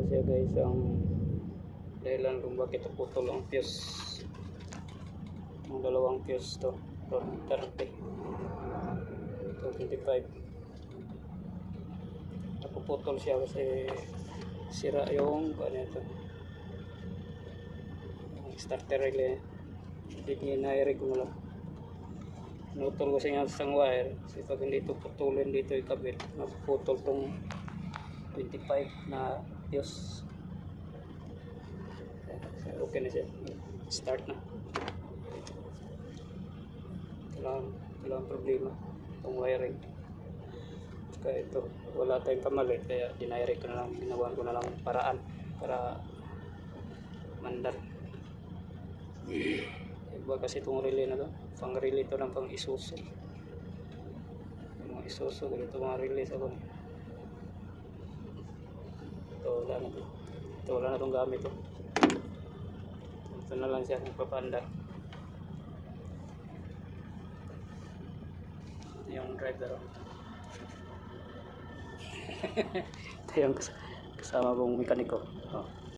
siya guys ang dahilan kung bakit putol ang fuse. Ang dalawang fuse to, 30 to 25. Napuputol siya kasi sira yung ano ito, starter relay. Hindi na-i-rig ko lang. Nutol ko siya sa wire kasi pag hindi ito putulin dito ikabit, napuputol tong 25 na fuse. Okay na siya, start na. Ito lang problema itong wiring. Kaya ito wala tayong kamalit, kaya dinairik ko na lang, ginawa ko na lang paraan para mandar. Iba kasi itong relay na to, pang relay ito lang, pang Isuzu. Mga Isuzu ganito mga relay sa ko. Ito wala na itong gamit to. Ito na lang siya nagpapandar. Yung driver. Ito yung kasama kong mekaniko. Oh.